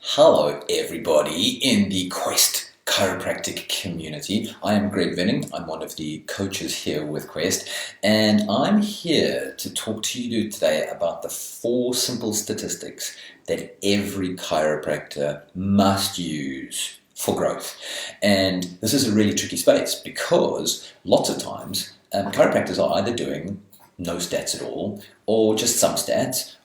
Hello everybody in the Quest chiropractic community. I am Greg Venning. I'm one of the coaches here with Quest, and I'm here to talk to you today about the 4 simple statistics that every chiropractor must use for growth. And this is a really tricky space because lots of times chiropractors are either doing no stats at all or just some stats.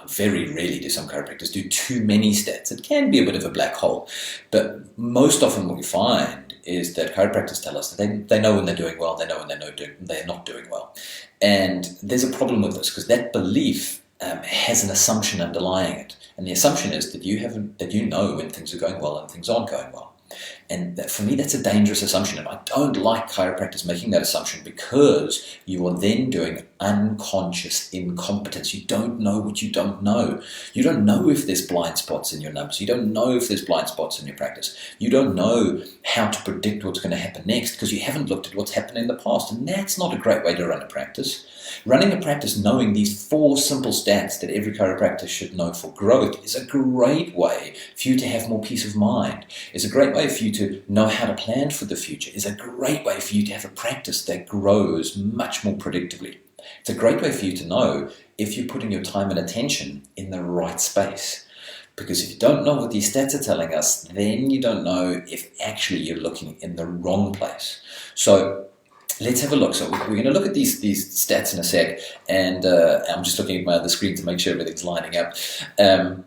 Very rarely do some chiropractors do too many stats. It can be a bit of a black hole, but most often what we find is that chiropractors tell us that they know when they're doing well, they know when they're not doing well. And there's a problem with this because that belief has an assumption underlying it. And the assumption is that you know when things are going well and things aren't going well. And for me, that's a dangerous assumption. And I don't like chiropractors making that assumption because you are then doing unconscious incompetence. You don't know what you don't know. You don't know if there's blind spots in your numbers. You don't know if there's blind spots in your practice. You don't know how to predict what's going to happen next because you haven't looked at what's happened in the past. And that's not a great way to run a practice. Running a practice knowing these 4 simple stats that every chiropractor should know for growth is a great way for you to have more peace of mind. It's a great way for you to know how to plan for the future. It's a great way for you to have a practice that grows much more predictably. It's a great way for you to know if you're putting your time and attention in the right space. Because if you don't know what these stats are telling us, then you don't know if actually you're looking in the wrong place. So let's have a look. So we're going to look at these stats in a sec, and I'm just looking at my other screen to make sure everything's lining up. A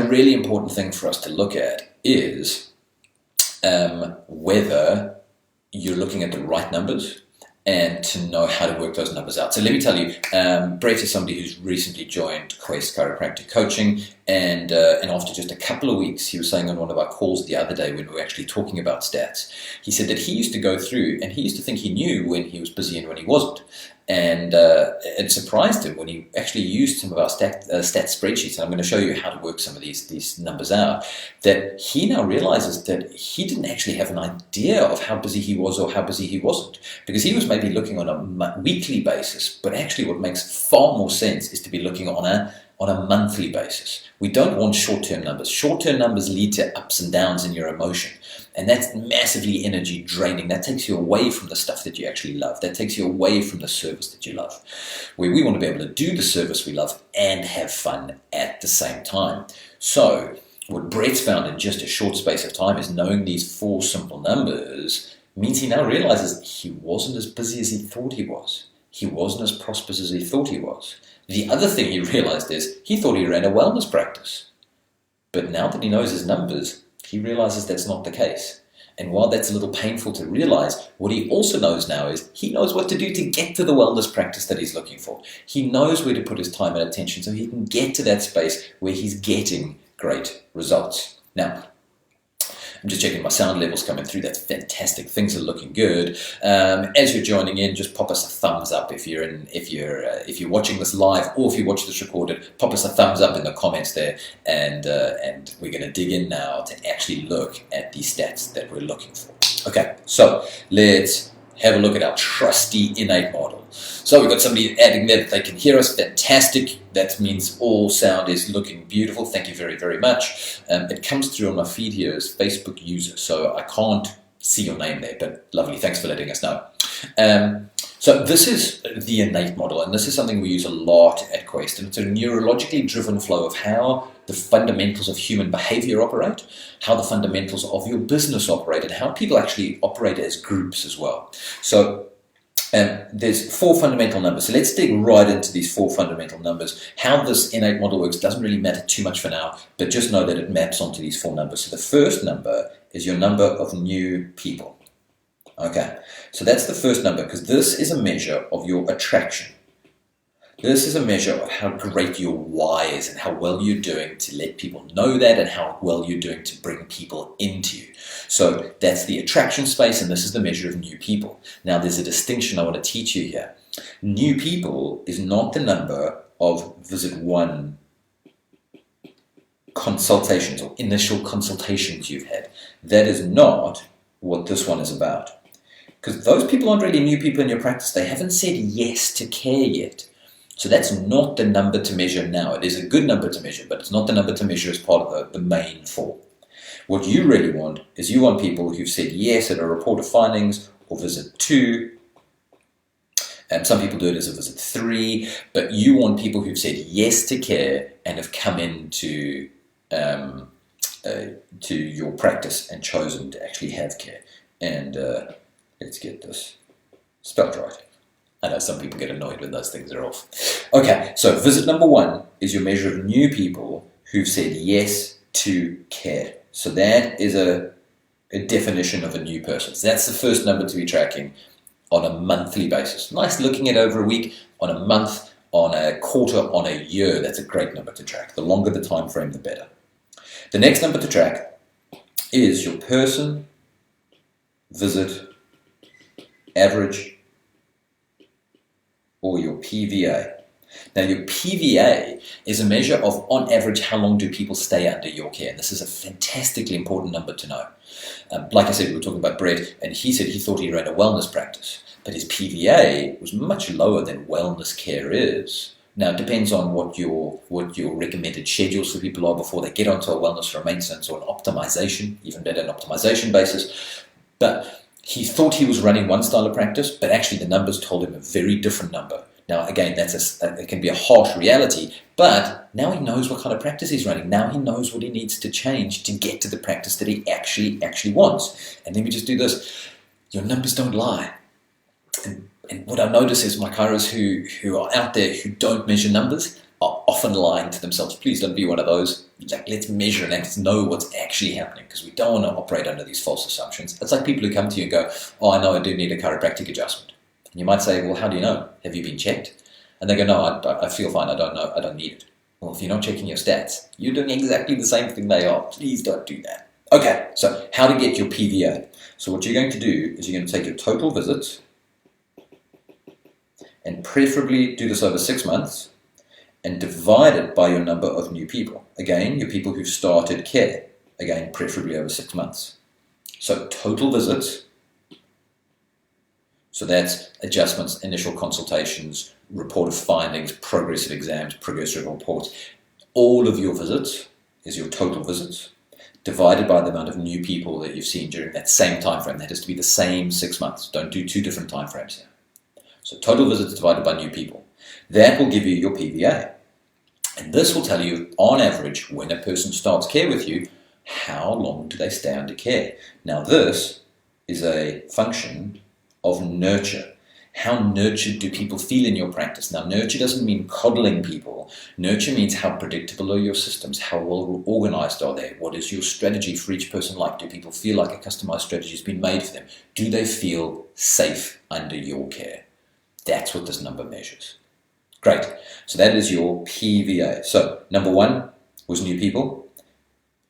really important thing for us to look at is whether you're looking at the right numbers and to know how to work those numbers out. So let me tell you, Brett is somebody who's recently joined Quest Chiropractic Coaching, and after just a couple of weeks, he was saying on one of our calls the other day when we were actually talking about stats, he said that he used to go through and he used to think he knew when he was busy and when he wasn't. And it surprised him when he actually used some of our stat spreadsheets, and I'm going to show you how to work some of these numbers out, that he now realizes that he didn't actually have an idea of how busy he was or how busy he wasn't, because he was maybe looking on a weekly basis, but actually what makes far more sense is to be looking on a monthly basis. We don't want short-term numbers. Short-term numbers lead to ups and downs in your emotion. And that's massively energy draining. That takes you away from the stuff that you actually love. That takes you away from the service that you love. Where we want to be able to do the service we love and have fun at the same time. So what Brett's found in just a short space of time is knowing these 4 simple numbers means he now realizes he wasn't as busy as he thought he was. He wasn't as prosperous as he thought he was. The other thing he realized is he thought he ran a wellness practice. But now that he knows his numbers, he realizes that's not the case. And while that's a little painful to realize, what he also knows now is he knows what to do to get to the wellness practice that he's looking for. He knows where to put his time and attention so he can get to that space where he's getting great results. Now, I'm just checking my sound levels coming through. That's fantastic. Things are looking good. As you're joining in, just pop us a thumbs up if you're watching this live, or if you watch this recorded. Pop us a thumbs up in the comments there, and we're going to dig in now to actually look at the stats that we're looking for. Okay, so let's have a look at our trusty innate model. So we've got somebody adding there that they can hear us. Fantastic. That means all sound is looking beautiful. Thank you very, very much. It comes through on my feed here as Facebook user, so I can't see your name there, but lovely. Thanks for letting us know. So this is the innate model, and this is something we use a lot at Quest, and it's a neurologically driven flow of how the fundamentals of human behavior operate, how the fundamentals of your business operate, and how people actually operate as groups as well. So there's 4 fundamental numbers. So let's dig right into these 4 fundamental numbers. How this innate model works doesn't really matter too much for now, but just know that it maps onto these 4 numbers. So the first number is your number of new people. Okay, so that's the first number because this is a measure of your attraction. This is a measure of how great your why is and how well you're doing to let people know that and how well you're doing to bring people into you. So that's the attraction space, and this is the measure of new people. Now there's a distinction I want to teach you here. New people is not the number of visit 1 consultations or initial consultations you've had. That is not what this one is about. Because those people aren't really new people in your practice. They haven't said yes to care yet. So that's not the number to measure now. It is a good number to measure, but it's not the number to measure as part of the main 4. What you really want is you want people who've said yes at a report of findings or visit 2. And some people do it as a visit 3, but you want people who've said yes to care and have come into to your practice and chosen to actually have care. And let's get this spelled right. I know some people get annoyed when those things are off. Okay, so visit number 1 is your measure of new people who've said yes to care. So that is a definition of a new person. So that's the first number to be tracking on a monthly basis. Nice looking at over a week, on a month, on a quarter, on a year. That's a great number to track. The longer the time frame, the better. The next number to track is your person, visit, average, or your PVA. Now, your PVA is a measure of, on average, how long do people stay under your care. And this is a fantastically important number to know. Like I said, we were talking about Brett, and he said he thought he ran a wellness practice, but his PVA was much lower than wellness care is. Now, it depends on what your recommended schedules for people are before they get onto a wellness or a maintenance or an optimization, even better, an optimization basis. But he thought he was running one style of practice, but actually the numbers told him a very different number. Now, again, it can be a harsh reality, but now he knows what kind of practice he's running. Now he knows what he needs to change to get to the practice that he actually wants. And let me just do this. Your numbers don't lie. And what I notice is my chiros who are out there who don't measure numbers are often lying to themselves. Please don't be one of those. Like, let's measure and let's know what's actually happening, because we don't want to operate under these false assumptions. It's like people who come to you and go, oh, I know I do need a chiropractic adjustment. And you might say, well, how do you know? Have you been checked? And they go, no, I feel fine. I don't know. I don't need it. Well, if you're not checking your stats, you're doing exactly the same thing they are. Please don't do that. Okay, so how to get your PVA. So what you're going to do is you're going to take your total visits and preferably do this over 6 months and divide it by your number of new people. Again, your people who've started care. Again, preferably over 6 months. So total visits. So that's adjustments, initial consultations, report of findings, progressive exams, progressive reports. All of your visits is your total visits, divided by the amount of new people that you've seen during that same time frame. That has to be the same 6 months. Don't do 2 different time frames here. So total visits divided by new people. That will give you your PVA. And this will tell you, on average, when a person starts care with you, how long do they stay under care. Now, this is a function of nurture. How nurtured do people feel in your practice? Now, nurture doesn't mean coddling people. Nurture means how predictable are your systems? How well organized are they? What is your strategy for each person like? Do people feel like a customized strategy has been made for them? Do they feel safe under your care? That's what this number measures. Great. So that is your PVA. So number 1 was new people.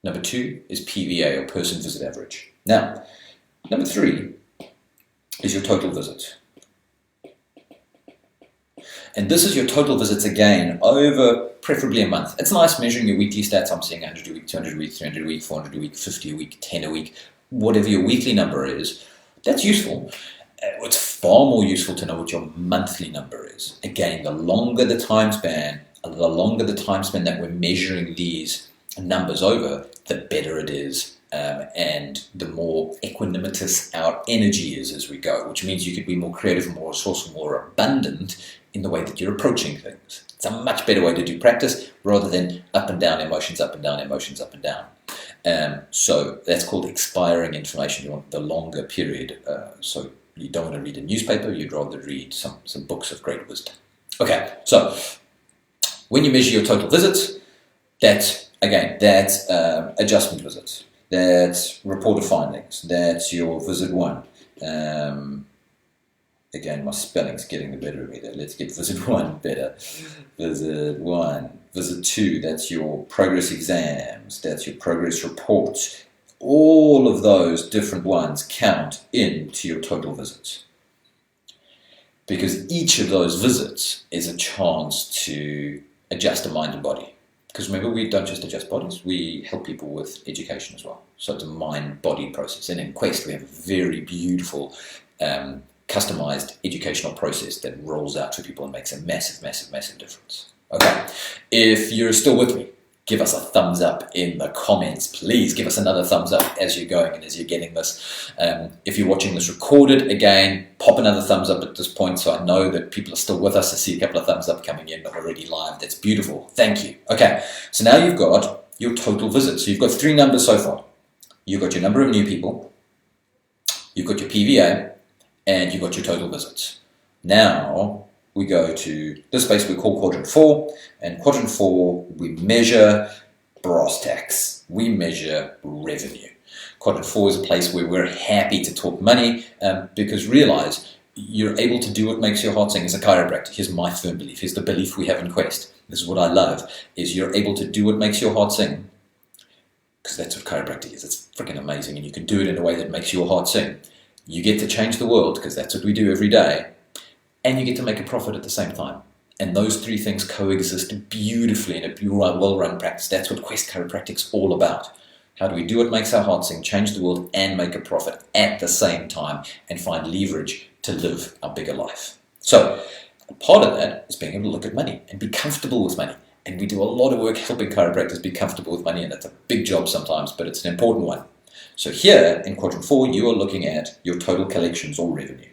Number 2 is PVA, or person visit average. Now, number 3 is your total visits. And this is your total visits again over preferably a month. It's nice measuring your weekly stats. I'm saying 100 a week, 200 a week, 300 a week, 400 a week, 50 a week, 10 a week, whatever your weekly number is. That's useful. It's far more useful to know what your monthly number is. Again, the longer the time span that we're measuring these numbers over, the better it is. And the more equanimitous our energy is as we go, which means you could be more creative, more resourceful, more abundant in the way that you're approaching things. It's a much better way to do practice rather than up and down emotions, up and down emotions, up and down. So that's called expiring information. You want the longer period. So you don't want to read a newspaper, you'd rather read some books of great wisdom. Okay, so when you measure your total visits, that's adjustment visits. That's report of findings. That's your visit 1. Again, my spelling's getting the better of me there. Let's get visit 1 better. Visit 1. Visit 2, that's your progress exams. That's your progress reports. All of those different ones count into your total visits. Because each of those visits is a chance to adjust the mind and body. Because remember, we don't just adjust bodies, we help people with education as well. So it's a mind-body process. And in Quest, we have a very beautiful customized educational process that rolls out to people and makes a massive, massive, massive difference. Okay, if you're still with me, give us a thumbs up in the comments. Please give us another thumbs up as you're going and as you're getting this. If you're watching this recorded, again, pop another thumbs up at this point so I know that people are still with us. I see a couple of thumbs up coming in already live. That's beautiful. Thank you. Okay, so now you've got your total visits. So you've got 3 numbers so far. You've got your number of new people, you've got your PVA, and you've got your total visits. Now we go to this space we call quadrant 4, and quadrant 4 we measure brass tacks, we measure revenue. Quadrant 4 is a place where we're happy to talk money because realize you're able to do what makes your heart sing as a chiropractor. Here's my firm belief, here's the belief we have in Quest. This is what I love, is you're able to do what makes your heart sing, because that's what chiropractic is. It's freaking amazing, and you can do it in a way that makes your heart sing. You get to change the world, because that's what we do every day, and you get to make a profit at the same time. And those 3 things coexist beautifully in a well-run practice. That's what Quest Chiropractic's all about. How do we do what makes our heart sing, change the world, and make a profit at the same time, and find leverage to live a bigger life? So, part of that is being able to look at money and be comfortable with money. And we do a lot of work helping chiropractors be comfortable with money, and it's a big job sometimes, but it's an important one. So here, in quadrant 4, you are looking at your total collections or revenue.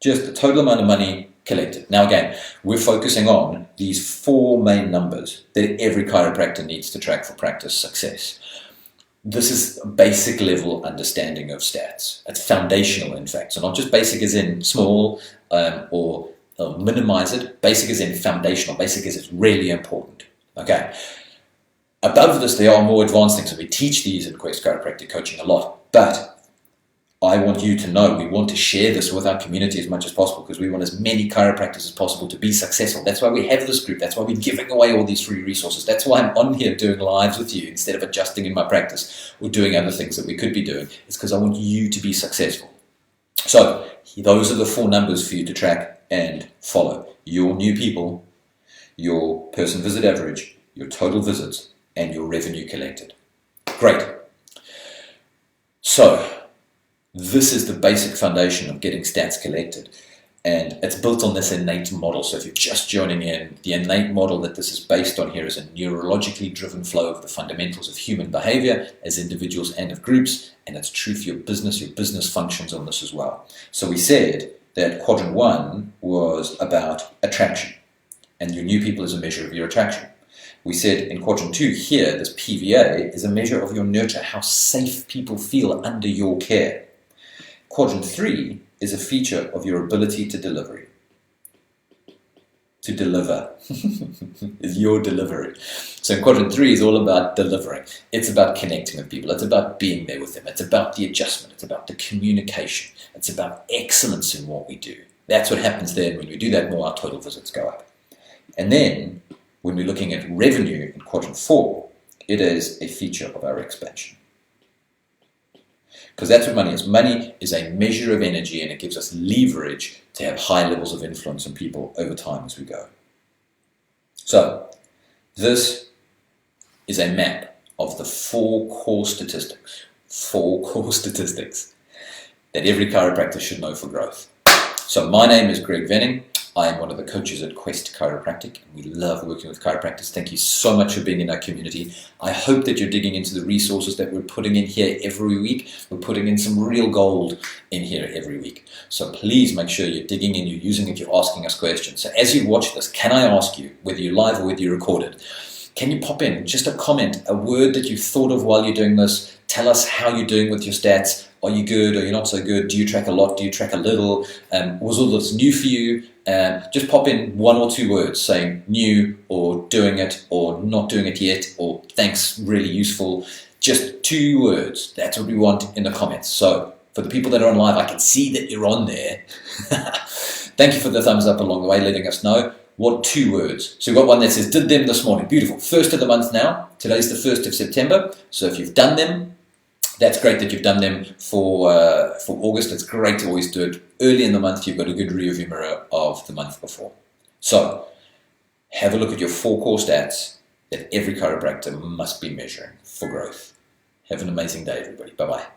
Just the total amount of money collected. Now again, we're focusing on these 4 main numbers that every chiropractor needs to track for practice success. This is a basic level understanding of stats. It's foundational, in fact. So not just basic as in small or minimize it. Basic as in foundational. Basic as it's really important. Okay. Above this, there are more advanced things. So we teach these in Quest Chiropractic Coaching a lot. But I want you to know, we want to share this with our community as much as possible, because we want as many chiropractors as possible to be successful. That's why we have this group. That's why we're giving away all these free resources. That's why I'm on here doing lives with you instead of adjusting in my practice or doing other things that we could be doing. It's because I want you to be successful. So those are the 4 numbers for you to track and follow. Your new people, your person visit average, your total visits, and your revenue collected. Great. So this is the basic foundation of getting stats collected, and it's built on this innate model. So if you're just joining in, the innate model that this is based on here is a neurologically driven flow of the fundamentals of human behavior as individuals and of groups, and it's true for your business functions on this as well. So we said that quadrant 1 was about attraction, and your new people is a measure of your attraction. We said in quadrant 2 here, this PVA is a measure of your nurture, how safe people feel under your care. Quadrant 3 is a feature of your ability to deliver. To deliver is your delivery. So quadrant 3 is all about delivering. It's about connecting with people. It's about being there with them. It's about the adjustment. It's about the communication. It's about excellence in what we do. That's what happens then. When we do that more, our total visits go up. And then when we're looking at revenue in quadrant 4, it is a feature of our expansion. Because that's what money is. Money is a measure of energy, and it gives us leverage to have high levels of influence on people over time as we go. So this is a map of the 4 core statistics. 4 core statistics that every chiropractor should know for growth. So my name is Greg Venning. I am one of the coaches at Quest Chiropractic, and we love working with chiropractors. Thank you so much for being in our community. I hope that you're digging into the resources that we're putting in here every week. We're putting in some real gold in here every week. So please make sure you're digging in, you're using it, you're asking us questions. So as you watch this, can I ask you, whether you're live or whether you're recorded, can you pop in just a comment, a word that you thought of while you're doing this? Tell us how you're doing with your stats. Are you good? Are you not so good? Do you track a lot? Do you track a little? Was all this new for you? Just pop in 1 or 2 words saying new, or doing it, or not doing it yet, or thanks, really useful. Just 2 words. That's what we want in the comments. So for the people that are on live, I can see that you're on there. Thank you for the thumbs up along the way, letting us know. What 2 words? So we've got one that says, did them this morning. Beautiful. First of the month now. Today's the 1st of September. So if you've done them, that's great that you've done them for August. It's great to always do it early in the month. You've got a good rearview mirror of the month before. So have a look at your 4 core stats that every chiropractor must be measuring for growth. Have an amazing day, everybody. Bye-bye.